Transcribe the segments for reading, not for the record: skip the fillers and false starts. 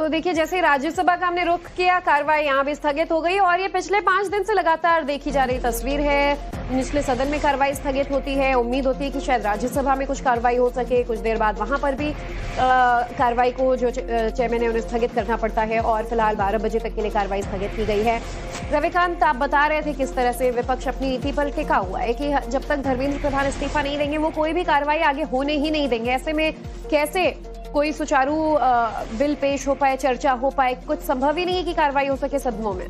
तो देखिए, जैसे राज्यसभा का हमने रुख किया, कार्रवाई यहाँ भी स्थगित हो गई और ये पिछले 5 दिन से लगातार देखी जा रही तस्वीर है। निचले सदन में कार्रवाई स्थगित होती है, उम्मीद होती है कि शायद राज्यसभा में कुछ कार्रवाई हो सके, कुछ देर बाद वहां पर भी कार्रवाई को जो चेयरमैन है उन्हें स्थगित करना पड़ता है और फिलहाल 12 बजे तक के लिए कार्रवाई स्थगित की गई है। रविकांत, आप बता रहे थे किस तरह से विपक्ष अपनी नीति पर टिका हुआ है कि जब तक धर्मेंद्र प्रधान इस्तीफा नहीं देंगे वो कोई भी कार्रवाई आगे होने ही नहीं देंगे। ऐसे में कैसे कोई सुचारू बिल पेश हो पाए, चर्चा हो पाए? कुछ संभव ही नहीं है कि कार्रवाई हो सके सदनों में।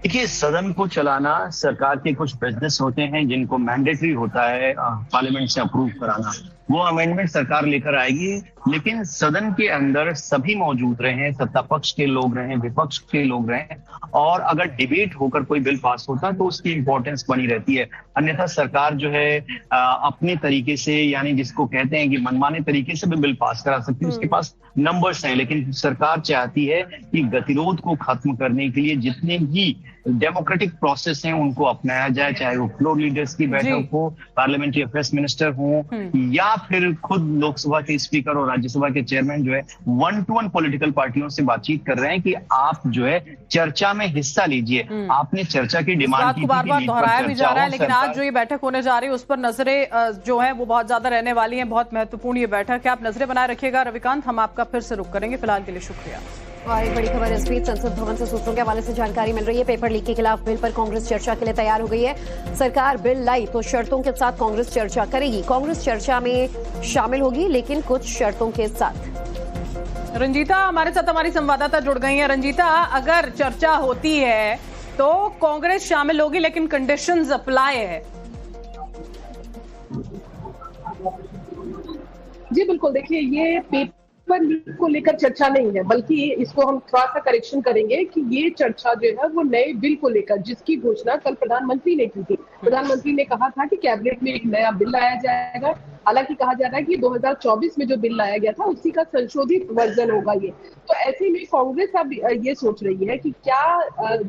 देखिए, सदन को चलाना सरकार के कुछ बिजनेस होते हैं जिनको मैंडेटरी होता है पार्लियामेंट से अप्रूव कराना। वो अमेंडमेंट सरकार लेकर आएगी, लेकिन सदन के अंदर सभी मौजूद रहे, सत्ता पक्ष के लोग रहे, विपक्ष के लोग रहे, और अगर डिबेट होकर कोई बिल पास होता तो उसकी इंपॉर्टेंस बनी रहती है। अन्यथा सरकार जो है अपने तरीके से, यानी जिसको कहते हैं कि मनमाने तरीके से भी बिल पास करा सकती है। उसके पास नंबर्स हैं, लेकिन सरकार चाहती है कि गतिरोध को खत्म करने के लिए जितने भी डेमोक्रेटिक प्रोसेस हैं उनको अपनाया जाए, चाहे वो फ्लोर लीडर्स की बैठक हो, पार्लियामेंट्री अफेयर्स मिनिस्टर हो, या फिर खुद लोकसभा के स्पीकर और राज्यसभा के चेयरमैन जो है 1-to-1 पॉलिटिकल पार्टियों से बातचीत कर रहे हैं कि आप जो है चर्चा में हिस्सा लीजिए। आपने चर्चा की डिमांड की, बार-बार दोहराया भी जा रहा है, लेकिन आज जो ये बैठक होने जा रही है उस पर नजरें जो है वो बहुत ज्यादा रहने वाली है। बहुत महत्वपूर्ण ये बैठक है, आप नजरें बनाए रखिएगा। रविकांत, हम आपका फिर से रुख करेंगे, फिलहाल के लिए शुक्रिया। और एक बड़ी खबर इस बीच संसद भवन से सूत्रों के हवाले से जानकारी मिल रही है, पेपर लीक के खिलाफ बिल पर कांग्रेस चर्चा के लिए तैयार हो गई है। सरकार बिल लाई तो शर्तों के साथ कांग्रेस चर्चा करेगी। कांग्रेस चर्चा में शामिल होगी, लेकिन कुछ शर्तों के साथ। रंजीता हमारे साथ हमारी संवाददाता जुड़ गई है। रंजीता, अगर चर्चा होती है तो कांग्रेस शामिल होगी, लेकिन कंडीशंस अप्लाई है। जी बिल्कुल, देखिए ये पेपर को लेकर चर्चा नहीं है, बल्कि इसको हम थोड़ा सा करेक्शन करेंगे कि ये चर्चा जो है वो नए बिल को लेकर, जिसकी घोषणा कल प्रधानमंत्री ने की थी। प्रधानमंत्री ने कहा था कि कैबिनेट में एक नया बिल लाया जाएगा। हालांकि कहा जा रहा है कि 2024 में जो बिल लाया गया था उसी का संशोधित वर्जन होगा ये। तो ऐसे में कांग्रेस अब ये सोच रही है कि क्या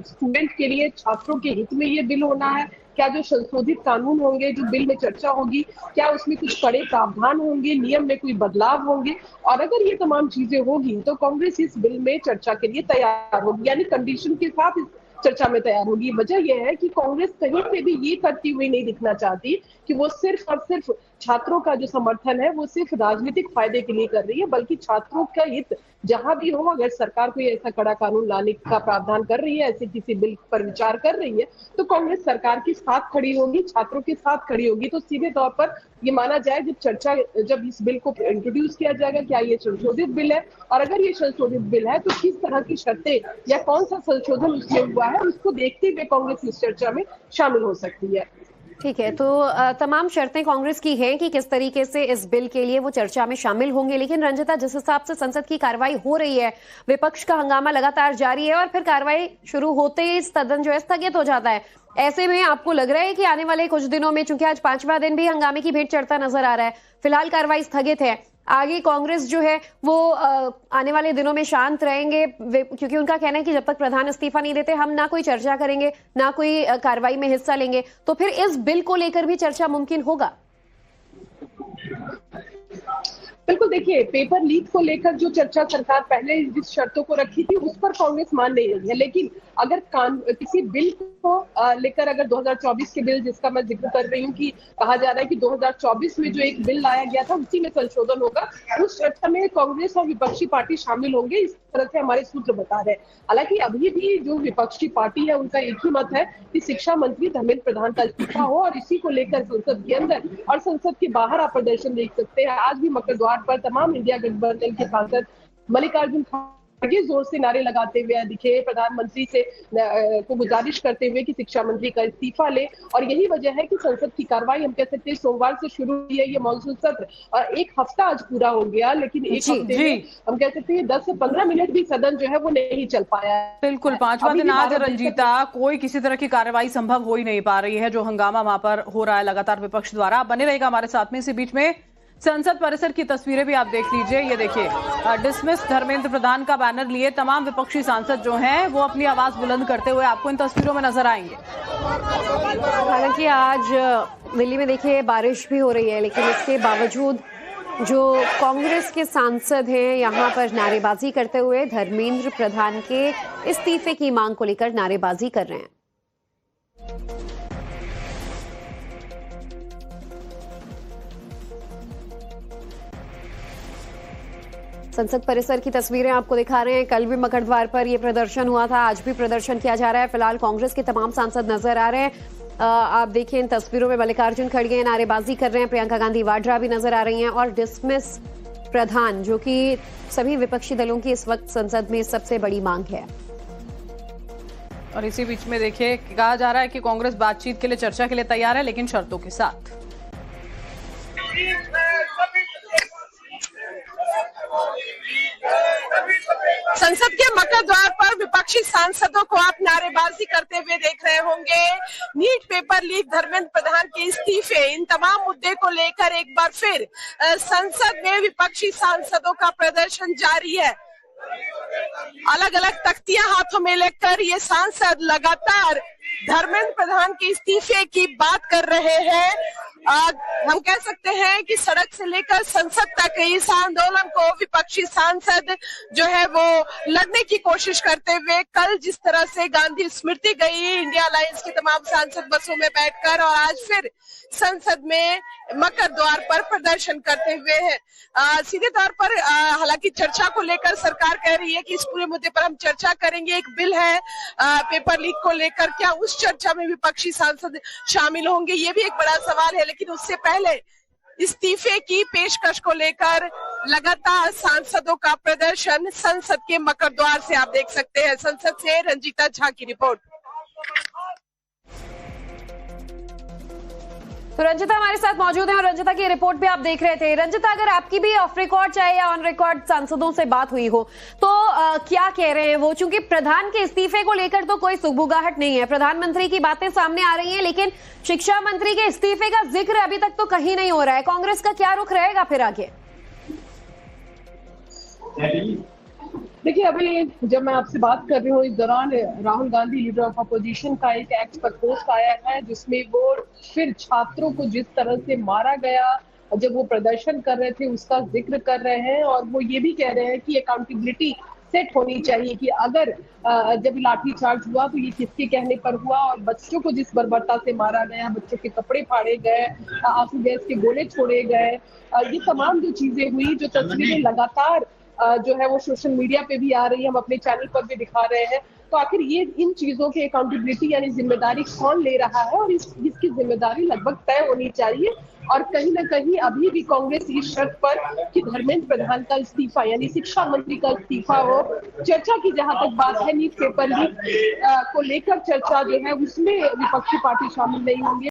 स्टूडेंट के लिए, छात्रों के हित में ये बिल होना है, क्या जो संशोधित कानून होंगे, जो बिल में चर्चा होगी, क्या उसमें कुछ कड़े प्रावधान होंगे, नियम में कोई बदलाव होंगे। और अगर ये तमाम चीजें होगी तो कांग्रेस इस बिल में चर्चा के लिए तैयार होगी, यानी कंडीशन के साथ इस चर्चा में तैयार होगी। वजह यह है कि कांग्रेस कहीं से भी ये करती हुई नहीं दिखना चाहती कि वो सिर्फ और सिर्फ छात्रों का जो समर्थन है वो सिर्फ राजनीतिक फायदे के लिए कर रही है, बल्कि छात्रों का हित जहां भी हो, अगर सरकार कोई ऐसा कड़ा कानून लाने का प्रावधान कर रही है, ऐसे किसी बिल पर विचार कर रही है, तो कांग्रेस सरकार के साथ खड़ी होगी, छात्रों के साथ खड़ी होगी। तो सीधे तौर पर ये माना जाए, जब इस बिल को इंट्रोड्यूस किया जाएगा, क्या ये संशोधित बिल है, और अगर ये संशोधित बिल है तो किस तरह की शर्तें या कौन सा संशोधन उसमें हुआ है, उसको देखते हुए कांग्रेस इस चर्चा में शामिल हो सकती है। ठीक है, तो तमाम शर्तें कांग्रेस की हैं कि किस तरीके से इस बिल के लिए वो चर्चा में शामिल होंगे। लेकिन रंजिता, जिस हिसाब से संसद की कार्रवाई हो रही है, विपक्ष का हंगामा लगातार जारी है और फिर कार्रवाई शुरू होते ही सदन जो है स्थगित हो जाता है। ऐसे में आपको लग रहा है कि आने वाले कुछ दिनों में, चूंकि आज 5वां दिन भी हंगामे की भेंट चढ़ता नजर आ रहा है, फिलहाल कार्रवाई स्थगित है, आगे कांग्रेस जो है वो आने वाले दिनों में शांत रहेंगे, क्योंकि उनका कहना है कि जब तक प्रधान इस्तीफा नहीं देते हम ना कोई चर्चा करेंगे, ना कोई कार्रवाई में हिस्सा लेंगे। तो फिर इस बिल को लेकर भी चर्चा मुमकिन होगा? बिल्कुल, देखिए पेपर लीक को लेकर जो चर्चा सरकार पहले जिस शर्तों को रखी थी उस पर कांग्रेस मान नहीं रही है। लेकिन अगर किसी बिल को लेकर, अगर 2024 के बिल जिसका मैं जिक्र कर रही हूँ कि कहा जा रहा है कि 2024 में जो एक बिल लाया गया था उसी में संशोधन होगा, उस चर्चा में कांग्रेस और विपक्षी पार्टी शामिल होंगे, इस तरह से हमारे सूत्र बता रहे हैं। हालांकि अभी भी जो विपक्षी पार्टी है उनका एक ही मत है कि शिक्षा मंत्री धर्मेंद्र प्रधान का इस्तीफा हो, और इसी को लेकर संसद के अंदर और संसद के बाहर आप प्रदर्शन देख सकते हैं। आज भी मकर द्वार पर तमाम इंडिया गठबंधन के सांसद मल्लिकार्जुन खड़गे जोर से नारे लगाते हुए दिखे, प्रधानमंत्री से को गुजारिश करते हुए कि शिक्षा मंत्री का इस्तीफा ले। और यही वजह है कि संसद की कार्रवाई, हम कह सकते हैं सोमवार से शुरू हुई है ये मॉनसून सत्र, और एक हफ्ता आज पूरा हो गया, लेकिन एक हफ्ते में हम कह सकते हैं 10 से 15 मिनट भी सदन जो है वो नहीं चल पाया। बिल्कुल, 5वां दिन आज रंजीता, कोई किसी तरह की कार्रवाई संभव हो ही नहीं पा रही है, जो हंगामा वहां पर हो रहा है लगातार विपक्ष द्वारा। बने रहेगा हमारे साथ में। इसी बीच में संसद परिसर की तस्वीरें भी आप देख लीजिए। ये देखिए, डिसमिस धर्मेंद्र प्रधान का बैनर लिए तमाम विपक्षी सांसद जो हैं वो अपनी आवाज बुलंद करते हुए आपको इन तस्वीरों में नजर आएंगे। हालांकि आज दिल्ली में देखिए बारिश भी हो रही है, लेकिन इसके बावजूद जो कांग्रेस के सांसद हैं यहां पर नारेबाजी करते हुए धर्मेंद्र प्रधान के इस्तीफे की मांग को लेकर नारेबाजी कर रहे हैं। संसद परिसर की तस्वीरें आपको दिखा रहे हैं। कल भी मकर द्वार पर यह प्रदर्शन हुआ था, आज भी प्रदर्शन किया जा रहा है। फिलहाल कांग्रेस के तमाम सांसद नजर आ रहे हैं। आप देखिए इन तस्वीरों में मल्लिकार्जुन खड़गे नारेबाजी कर रहे हैं, प्रियंका गांधी वाड्रा भी नजर आ रही हैं और डिसमिस प्रधान, जो कि सभी विपक्षी दलों की इस वक्त संसद में सबसे बड़ी मांग है। और इसी बीच में देखिए कहा जा रहा है कि कांग्रेस बातचीत के लिए, चर्चा के लिए तैयार है, लेकिन शर्तों के साथ। संसद के मकर द्वार पर विपक्षी सांसदों को आप नारेबाजी करते हुए देख रहे होंगे। NEET paper leak, Dharmendra Pradhan के इस्तीफे, इन तमाम मुद्दे को लेकर एक बार फिर संसद में विपक्षी सांसदों का प्रदर्शन जारी है। अलग अलग तख्तियां हाथों में लेकर ये सांसद लगातार धर्मेंद्र प्रधान के इस्तीफे की बात कर रहे हैं। हम कह सकते हैं कि सड़क से लेकर संसद तक इस आंदोलन को विपक्षी सांसद जो है वो लड़ने की कोशिश करते हुए, कल जिस तरह से गांधी स्मृति गई इंडिया अलायंस के तमाम सांसद बसों में बैठकर, और आज फिर संसद में मकर द्वार पर प्रदर्शन करते हुए हैं। सीधे तौर पर हालांकि चर्चा को लेकर सरकार कह रही है कि इस पूरे मुद्दे पर हम चर्चा करेंगे। एक बिल है पेपर लीक को लेकर, क्या उस चर्चा में विपक्षी सांसद शामिल होंगे, ये भी एक बड़ा सवाल है। लेकिन उससे पहले इस्तीफे की पेशकश को लेकर लगातार सांसदों का प्रदर्शन संसद के मकर द्वार से आप देख सकते हैं। संसद से रंजीता झा की रिपोर्ट। तो रंजिता हमारे साथ मौजूद हैं और रंजिता की रिपोर्ट भी आप देख रहे थे। रंजिता, अगर आपकी भी ऑफ रिकॉर्ड चाहे या ऑन रिकॉर्ड सांसदों से बात हुई हो तो क्या कह रहे हैं वो? चूंकि प्रधान के इस्तीफे को लेकर तो कोई सुगबुगाहट नहीं है, प्रधानमंत्री की बातें सामने आ रही हैं, लेकिन शिक्षा मंत्री के इस्तीफे का जिक्र अभी तक तो कहीं नहीं हो रहा है। कांग्रेस का क्या रुख रहेगा फिर आगे? देखिए, अभी जब मैं आपसे बात कर रही हूँ इस दौरान Rahul Gandhi leader of opposition का एक एक्स पर पोस्ट आया है, जिसमें वो फिर छात्रों को जिस तरह से मारा गया जब वो प्रदर्शन कर रहे थे उसका जिक्र कर रहे हैं। और वो ये भी कह रहे हैं कि अकाउंटेबिलिटी सेट होनी चाहिए कि अगर जब लाठीचार्ज हुआ तो ये किसके कहने पर हुआ, और बच्चों को जिस बर्बरता से मारा गया, बच्चों के कपड़े फाड़े गए, आंसू गैस के गोले छोड़े गए, ये तमाम जो चीजें हुई, जो तस्वीरें लगातार जो है वो सोशल मीडिया पे भी आ रही है, हम अपने चैनल पर भी दिखा रहे हैं। तो आखिर ये इन चीजों की अकाउंटेबिलिटी यानी जिम्मेदारी कौन ले रहा है, और इसकी जिम्मेदारी लगभग तय होनी चाहिए। और कहीं ना कहीं अभी भी कांग्रेस इस शर्त पर कि धर्मेंद्र प्रधान का इस्तीफा यानी शिक्षा मंत्री का इस्तीफा हो। चर्चा की जहां तक बात है, नीट पेपर लीक को लेकर चर्चा जो है उसमें विपक्षी पार्टी शामिल नहीं होंगे।